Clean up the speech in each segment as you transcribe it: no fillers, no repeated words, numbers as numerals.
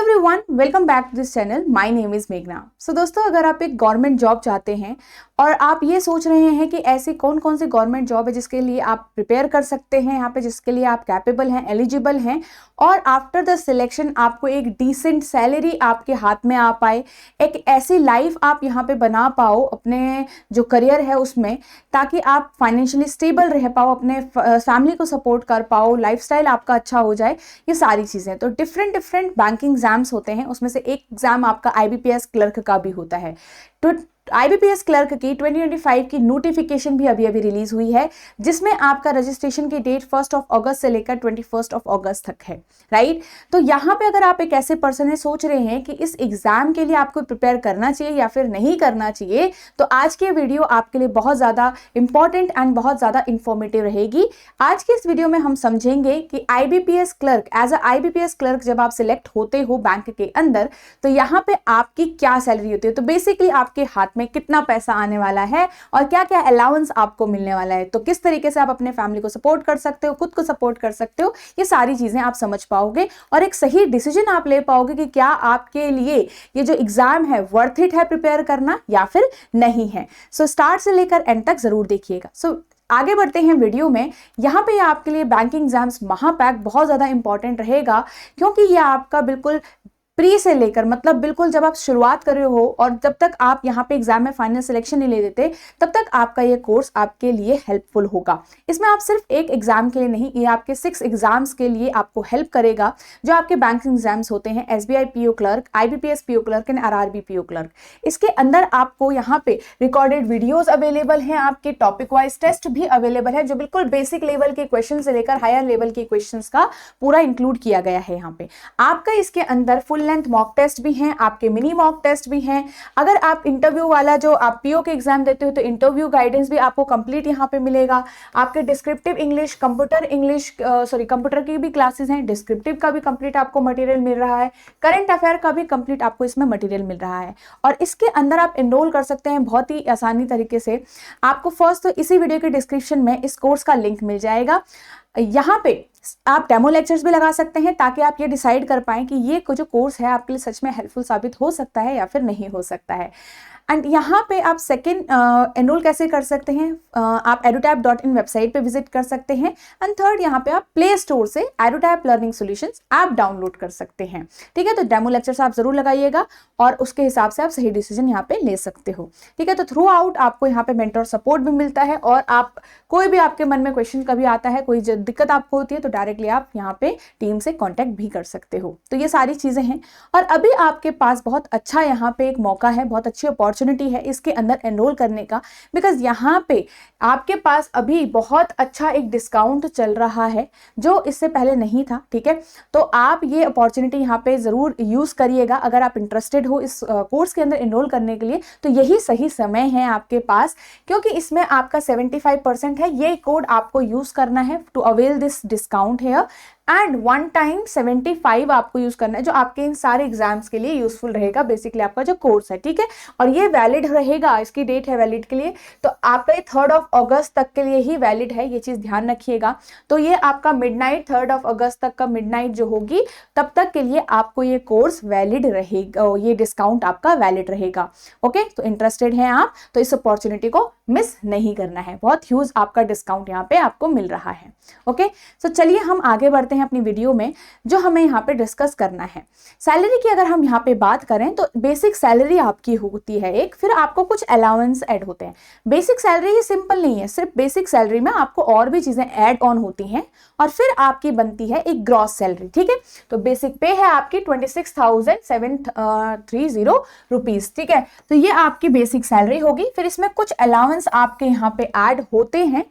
Everyone, welcome back to this channel. My name is मेघना। So दोस्तों, अगर आप एक गवर्नमेंट जॉब चाहते हैं और आप ये सोच रहे हैं कि ऐसी कौन कौन सी गवर्नमेंट जॉब है जिसके लिए आप प्रिपेयर कर सकते हैं यहाँ पे, जिसके लिए आप कैपेबल हैं, एलिजिबल हैं, और आफ्टर द सिलेक्शन आपको एक डिसेंट सैलरी आपके हाथ में आ पाए, एक ऐसी लाइफ आप यहाँ पे बना पाओ अपने जो करियर है उसमें, ताकि आप फाइनेंशियली स्टेबल रह पाओ, अपने फैमिली को सपोर्ट कर पाओ, लाइफस्टाइल आपका अच्छा हो जाए, ये सारी चीज़ें। तो डिफरेंट बैंकिंग एग्जाम्स होते हैं, उसमें से एक एग्जाम आपका आईबीपीएस क्लर्क का भी होता है। तो आईबीपीएस क्लर्क की 2025 की नोटिफिकेशन भी अभी रिलीज हुई है, जिसमें आपका रजिस्ट्रेशन की डेट 1 अगस्त से लेकर 21 अगस्त तक है, राइट। तो यहाँ पे अगर आप एक ऐसे पर्सन है सोच रहे हैं कि इस एग्जाम के लिए आपको प्रिपेयर करना चाहिए या फिर नहीं करना चाहिए, तो आज की वीडियो आपके लिए बहुत ज़्यादा इंपॉर्टेंट एंड बहुत ज़्यादा इंफॉर्मेटिव रहेगी। आज की इस वीडियो में हम समझेंगे कि IBPS clerk, as a IBPS clerk जब आप सिलेक्ट होते हो बैंक के अंदर, तो यहाँ पे आपकी क्या सैलरी होती है, तो बेसिकली आपके हाथ में कितना पैसा आने वाला है और क्या क्या अलाउंस आपको मिलने वाला है, तो किस तरीके से आप अपने फैमिली को सपोर्ट कर सकते हो, खुद को सपोर्ट कर सकते हो, ये सारी चीजें आप समझ पाओगे और एक सही डिसीजन आप ले पाओगे कि क्या आपके लिए ये जो एग्जाम है वर्थ इट है प्रिपेयर करना या फिर नहीं है। सो स्टार्ट से लेकर एंड तक जरूर देखिएगा। सो आगे बढ़ते हैं वीडियो में। यहाँ पे आपके लिए बैंकिंग एग्जाम्स महापैक बहुत ज़्यादा इंपॉर्टेंट रहेगा, क्योंकि ये आपका बिल्कुल प्री से लेकर, मतलब बिल्कुल जब आप शुरुआत कर रहे हो और जब तक आप यहाँ पे एग्जाम में फाइनल सिलेक्शन नहीं ले देते, तब तक आपका ये कोर्स आपके लिए हेल्पफुल होगा। इसमें आप सिर्फ एक एग्जाम के लिए नहीं, ये आपके 6 एग्जाम्स के लिए आपको हेल्प करेगा, जो आपके बैंकिंग एग्जाम्स होते हैं, SBI PO clerk, IBPS PO clerk and RRB PO clerk. इसके अंदर आपको यहाँ पे रिकॉर्डेड वीडियोज अवेलेबल हैं, आपके टॉपिक वाइज टेस्ट भी अवेलेबल है, जो बिल्कुल बेसिक लेवल के क्वेश्चन से लेकर हायर लेवल के क्वेश्चन का पूरा इंक्लूड किया गया है। यहाँ पे आपका इसके अंदर फुल लेंथ मॉक टेस्ट भी हैं, आपके मिनी मॉक टेस्ट भी हैं। अगर आप इंटरव्यू वाला जो आप पीओ के एग्जाम देते हो, तो इंटरव्यू गाइडेंस भी आपको कंप्लीट यहाँ पे मिलेगा। आपके डिस्क्रिप्टिव इंग्लिश, कंप्यूटर की भी क्लासेस हैं, डिस्क्रिप्टिव का भी कंप्लीट आपको मटेरियल मिल रहा है, करंट अफेयर का भी कंप्लीट आपको इसमें मटेरियल मिल रहा है। और इसके अंदर आप एनरोल कर सकते हैं बहुत ही आसानी तरीके से। आपको फर्स्ट तो इसी वीडियो के डिस्क्रिप्शन में इस कोर्स का लिंक मिल जाएगा। यहाँ पे आप डेमो लेक्चर्स भी लगा सकते हैं, ताकि आप ये डिसाइड कर पाएं कि ये जो कोर्स है आपके लिए सच में हेल्पफुल साबित हो सकता है या फिर नहीं हो सकता है। एंड यहाँ पे आप सेकेंड एनरोल कैसे कर सकते हैं, आप edutap.in वेबसाइट पे विजिट कर सकते हैं। एंड थर्ड, यहाँ पे आप प्ले स्टोर से edutap learning solutions app download कर सकते हैं, ठीक है। तो डेमो लेक्चर्स आप जरूर लगाइएगा और उसके हिसाब से आप सही डिसीजन यहाँ पे ले सकते हो, ठीक है। तो थ्रू आउट आपको यहाँ पे मेंटर सपोर्ट भी मिलता है, और आप कोई भी आपके मन में क्वेश्चन कभी आता है, कोई दिक्कत आपको होती है, तो डायरेक्टली आप यहाँ पे टीम से कॉन्टेक्ट भी कर सकते हो। तो ये सारी चीजें हैं, और अभी आपके पास बहुत अच्छा यहाँ पे एक मौका है, बहुत अच्छी अपॉर्चुनिटी है इसके अंदर एनरोल करने का, बिकॉज यहाँ पे आपके पास अभी बहुत अच्छा एक डिस्काउंट चल रहा है, जो इससे पहले नहीं था, ठीक है। तो आप ये अपॉर्चुनिटी यहाँ पे जरूर यूज करिएगा। अगर आप इंटरेस्टेड हो इस कोर्स के अंदर एनरोल करने के लिए, तो यही सही समय है आपके पास, क्योंकि इसमें आपका 75% है। ये कोड आपको यूज करना है टू अवेल दिस डिस्काउंट है, एंड वन टाइम 75 आपको यूज करना है, जो आपके इन सारे एग्जाम्स के लिए यूजफुल रहेगा, बेसिकली आपका जो कोर्स है, ठीक है। और ये वैलिड रहेगा, इसकी डेट है वैलिड के लिए, तो आपका ये 3 अगस्त तक के लिए ही वैलिड है, ये चीज ध्यान रखिएगा। तो ये आपका मिडनाइट 3 अगस्त तक का मिडनाइट जो होगी, तब तक के लिए आपको ये कोर्स वैलिड रहेगा, ये डिस्काउंट आपका वैलिड रहेगा, ओके। तो इंटरेस्टेड हैं आप, तो इस अपॉर्चुनिटी को मिस नहीं करना है, बहुत ह्यूज आपका डिस्काउंट यहाँ पे आपको मिल रहा है, ओके। तो चलिए हम आगे बढ़ते हैं अपनी वीडियो में। जो हमें यहाँ पे डिस्कस करना है, सैलरी की अगर हम यहाँ पे बात करें, तो बेसिक सैलरी आपकी होती है एक, फिर आपको कुछ अलाउंस ऐड होते हैं। बेसिक सैलरी ही सिंपल नहीं है, सिर्फ बेसिक सैलरी में आपको और भी चीजें ऐड ऑन होती हैं, और फिर आपकी बनती है एक ग्रॉस सैलरी, ठीक है। तो बेसिक पे है आपकी 26,730 रुपीज, ठीक है। तो ये आपकी बेसिक सैलरी होगी, फिर इसमें कुछ अलाउंस आपके यहाँ पे ऐड होते हैं,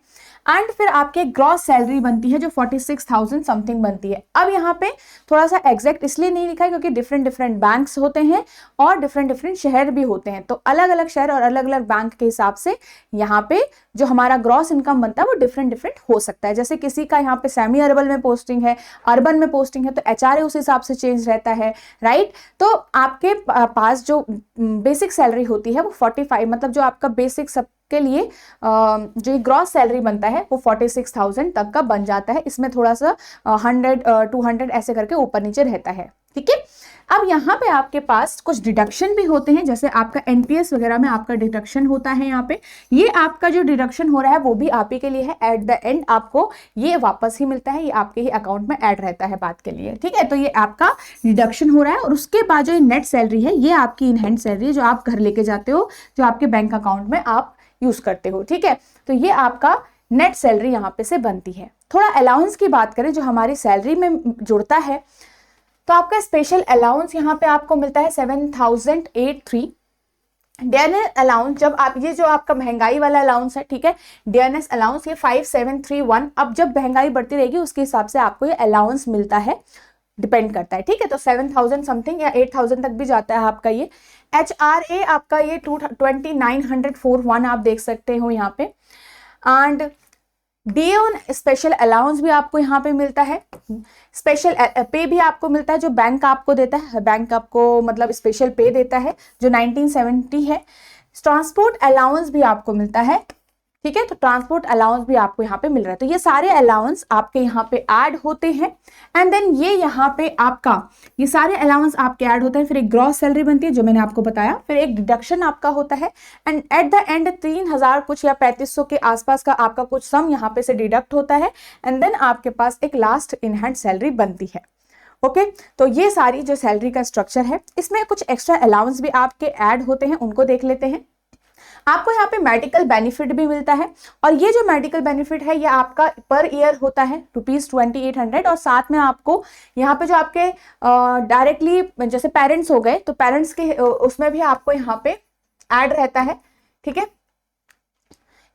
एंड फिर आपके ग्रॉस सैलरी बनती है जो 46,000 समथिंग बनती है। अब यहाँ पे थोड़ा सा एग्जैक्ट इसलिए नहीं लिखा है, क्योंकि डिफरेंट बैंक्स होते हैं और डिफरेंट शहर भी होते हैं, तो अलग अलग शहर और अलग अलग बैंक के हिसाब से यहाँ पे जो हमारा ग्रॉस इनकम बनता है वो डिफरेंट हो सकता है। जैसे किसी का यहाँ पे सेमी अर्बन में पोस्टिंग है, अर्बन में पोस्टिंग है, तो एचआरए उस हिसाब से चेंज रहता है, राइट। तो आपके पास जो बेसिक सैलरी होती है वो 45, मतलब जो आपका बेसिक सब के लिए जो ग्रॉस सैलरी बनता है वो 46,000 तक का बन जाता है। इसमें थोड़ा सा 100 200 ऐसे करके ऊपर नीचे रहता है, ठीक है। अब यहाँ पे आपके पास कुछ डिडक्शन भी होते हैं, जैसे आपका एनपीएस वगैरह में आपका डिडक्शन होता है। यहाँ पे ये आपका जो डिडक्शन हो रहा है वो भी आप ही के लिए है, एट द एंड आपको ये वापस ही मिलता है, ये आपके ही अकाउंट में ऐड रहता है बात के लिए, ठीक है। तो ये आपका डिडक्शन हो रहा है, और उसके बाद जो नेट सैलरी है ये आपकी इन हैंड सैलरी है, जो आप घर लेके जाते हो, जो आपके बैंक अकाउंट में आप यूज करते हो, ठीक है। तो ये आपका नेट सैलरी यहाँ पे से बनती है। थोड़ा अलाउंस की बात करें जो हमारी सैलरी में जुड़ता है, तो आपका स्पेशल अलाउंस यहाँ पे आपको मिलता है 7083। डीएनएस अलाउंस, जब आप ये जो आपका महंगाई वाला अलाउंस है, ठीक है, डीएनएस अलाउंस ये 5731। अब जब महंगाई बढ़ती रहेगी उसके हिसाब से आपको ये अलाउंस मिलता है, डिपेंड करता है, ठीक है। तो 7000 समथिंग या 8000 तक भी जाता है आपका ये। HRA आपका ये 2941 आप देख सकते हो यहाँ पे। And day on special allowance भी आपको यहाँ पे मिलता है। स्पेशल पे भी आपको मिलता है जो बैंक आपको देता है, बैंक आपको मतलब स्पेशल पे देता है जो 1970 है। ट्रांसपोर्ट अलाउंस भी आपको मिलता है, ठीक है। तो ट्रांसपोर्ट अलाउंस भी आपको यहाँ पे मिल रहा है। तो ये सारे अलाउंस आपके यहाँ पे ऐड होते हैं, एंड देन ये यहाँ पे आपका ये सारे अलाउंस आपके ऐड होते हैं। फिर एक ग्रॉस सैलरी बनती है जो मैंने आपको बताया, फिर एक डिडक्शन आपका होता है, एंड एट द एंड 3000 कुछ या 3500 के आसपास का आपका कुछ सम यहाँ पे से डिडक्ट होता है, एंड देन आपके पास एक लास्ट इन हैंड सैलरी बनती है। ओके तो ये सारी जो सैलरी का स्ट्रक्चर है, इसमें कुछ एक्स्ट्रा अलाउंस भी आपके ऐड होते हैं, उनको देख लेते हैं। आपको यहाँ पे मेडिकल बेनिफिट भी मिलता है, और ये जो मेडिकल बेनिफिट है ये आपका पर ईयर होता है ₹2800, और साथ में आपको यहाँ पे जो आपके डायरेक्टली जैसे पेरेंट्स हो गए तो पेरेंट्स के उसमें भी आपको यहाँ पे ऐड रहता है, ठीक है।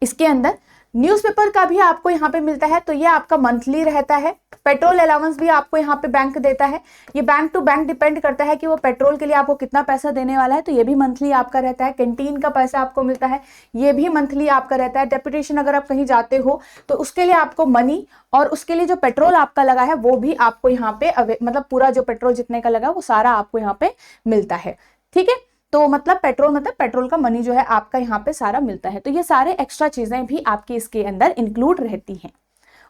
इसके अंदर न्यूज़पेपर का भी आपको यहाँ पे मिलता है, तो ये आपका मंथली रहता है। पेट्रोल अलाउंस भी आपको यहाँ पे बैंक देता है, ये बैंक टू बैंक डिपेंड करता है कि वो पेट्रोल के लिए आपको कितना पैसा देने वाला है, तो ये भी मंथली आपका रहता है। कैंटीन का पैसा आपको मिलता है, ये भी मंथली आपका रहता है। डेपुटेशन अगर आप कहीं जाते हो तो उसके लिए आपको मनी, और उसके लिए जो पेट्रोल आपका लगा है वो भी आपको यहाँ पे मतलब पूरा जो पेट्रोल जितने का लगा वो सारा आपको यहाँ पे मिलता है, ठीक है। तो मतलब पेट्रोल का मनी जो है आपका यहाँ पे सारा मिलता है। तो ये सारे एक्स्ट्रा चीजें भी आपकी इसके अंदर इंक्लूड रहती हैं।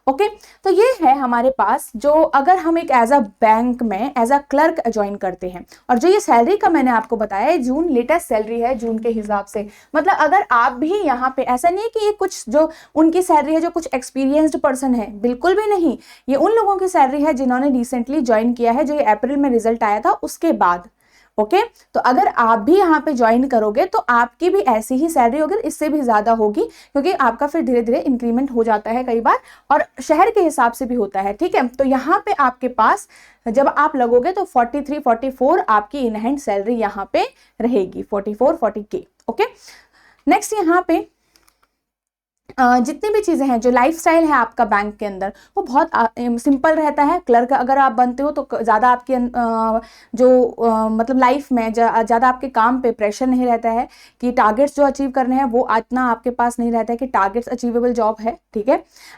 ओके तो ये है हमारे पास जो अगर हम एक एज अ बैंक में एज अ क्लर्क ज्वाइन करते हैं, और जो ये सैलरी का मैंने आपको बताया है जून लेटेस्ट सैलरी है जून के हिसाब से, मतलब अगर आप भी यहाँ पे, ऐसा नहीं है कि ये कुछ जो उनकी सैलरी है जो कुछ एक्सपीरियंस्ड पर्सन है, बिल्कुल भी नहीं, ये उन लोगों की सैलरी है जिन्होंने रिसेंटली ज्वाइन किया है, जो ये अप्रैल में रिजल्ट आया था उसके बाद। ओके तो अगर आप भी यहाँ पे ज्वाइन करोगे तो आपकी भी ऐसी ही सैलरी होगी, इससे भी ज्यादा होगी, क्योंकि आपका फिर धीरे धीरे इंक्रीमेंट हो जाता है कई बार, और शहर के हिसाब से भी होता है, ठीक है। तो यहाँ पे आपके पास जब आप लगोगे तो 43-44 आपकी इन हैंड सैलरी यहाँ पे रहेगी, 44-40K। ओके नेक्स्ट यहाँ पे जितनी भी चीज़ें हैं, जो लाइफस्टाइल है आपका बैंक के अंदर वो बहुत सिंपल रहता है। क्लर्क अगर आप बनते हो तो ज़्यादा आपके मतलब लाइफ में ज़्यादा आपके काम पे प्रेशर नहीं रहता है कि टारगेट्स जो अचीव करने हैं वो इतना आपके पास नहीं रहता है कि टारगेट्स अचीवेबल जॉब है, ठीक है।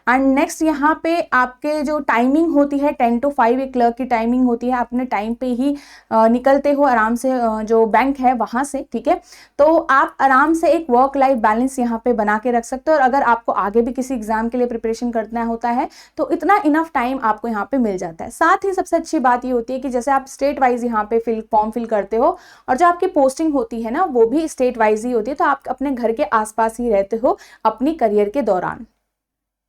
एंड नेक्स्ट यहाँ पे आपके जो टाइमिंग होती है 10 to 5 एक क्लर्क की टाइमिंग होती है, अपने टाइम पे ही निकलते हो आराम से जो बैंक है वहाँ से, ठीक है। तो आप आराम से एक वर्क लाइफ बैलेंस यहाँ पे बना के रख सकते हो, और अगर आपको आगे भी किसी एग्जाम के लिए प्रिपरेशन करना होता है तो इतना इनफ टाइम आपको यहाँ पे मिल जाता है। साथ ही सबसे अच्छी बात ये होती है कि जैसे आप स्टेट वाइज यहाँ पे फॉर्म फिल करते हो, और जो आपकी पोस्टिंग होती है ना वो भी स्टेट वाइज ही होती है, तो आप अपने घर के आसपास ही रहते हो अपनी करियर के दौरान,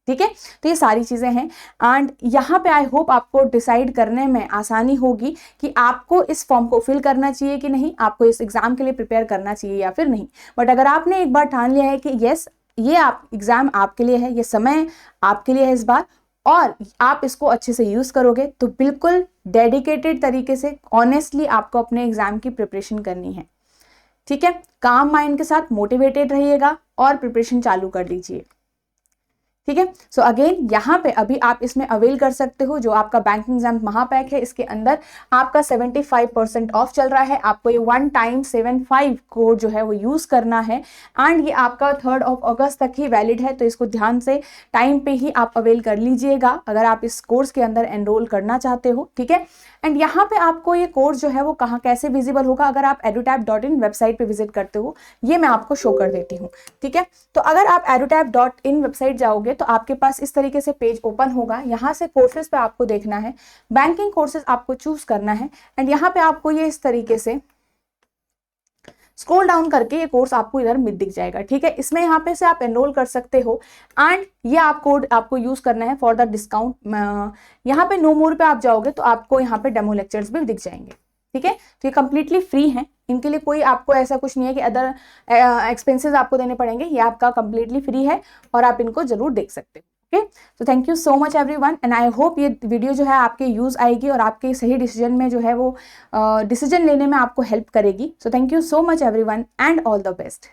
ठीक है। तो ये सारी चीजें हैं, एंड यहाँ पे आई होप आपको डिसाइड करने में आसानी होगी कि आपको इस फॉर्म को फिल करना चाहिए कि नहीं, आपको इस एग्जाम के लिए प्रिपेयर करना चाहिए या फिर नहीं। बट अगर आपने एक बार ठान लिया है कि यस ये आप एग्जाम आपके लिए है, ये समय आपके लिए है इस बार, और आप इसको अच्छे से यूज करोगे, तो बिल्कुल डेडिकेटेड तरीके से ऑनेस्टली आपको अपने एग्जाम की प्रिपरेशन करनी है, ठीक है। काम माइंड के साथ मोटिवेटेड रहिएगा और प्रिपरेशन चालू कर दीजिए, ठीक है। सो अगेन यहाँ पे अभी आप इसमें अवेल कर सकते हो जो आपका बैंकिंग एग्जाम महापैक है, इसके अंदर आपका 75% ऑफ चल रहा है। आपको ये 1 टाइम 75 कोड जो है वो यूज करना है, एंड ये आपका 3 अगस्त तक ही वैलिड है, तो इसको ध्यान से टाइम पे ही आप अवेल कर लीजिएगा अगर आप इस कोर्स के अंदर एनरोल करना चाहते हो, ठीक है। एंड यहाँ पे आपको ये कोर्स जो है वो कहाँ कैसे विजिबल होगा, अगर आप edutap.in वेबसाइट पे विजिट करते हो, ये मैं आपको शो कर देती हूँ, ठीक है। तो अगर आप edutap.in वेबसाइट जाओगे तो आपके पास इस तरीके से पेज ओपन होगा। यहाँ से कोर्सेज पे आपको देखना है, बैंकिंग कोर्सेज आपको चूज करना है एंड यहाँ पे आपको ये इस तरीके से स्क्रॉल डाउन करके ये कोर्स आपको इधर मिल दिख जाएगा। ठीक है, इसमें यहाँ पे से आप एनरोल कर सकते हो एंड ये आप कोड आपको यूज करना है फॉर द डिस्काउंट। यहाँ पे नो मोर पे आप जाओगे तो आपको यहाँ पे डेमो लेक्चर्स भी दिख जाएंगे। ठीक है, तो ये कंप्लीटली फ्री है, इनके लिए कोई आपको ऐसा कुछ नहीं है कि अदर एक्सपेंसेस आपको देने पड़ेंगे, ये आपका कंप्लीटली फ्री है और आप इनको जरूर देख सकते हो। ओके, तो thank you so much everyone and I hope ये वीडियो जो है आपके यूज आएगी और आपके सही डिसीजन में जो है वो डिसीजन लेने में आपको हेल्प करेगी। So thank you so much everyone and all the best.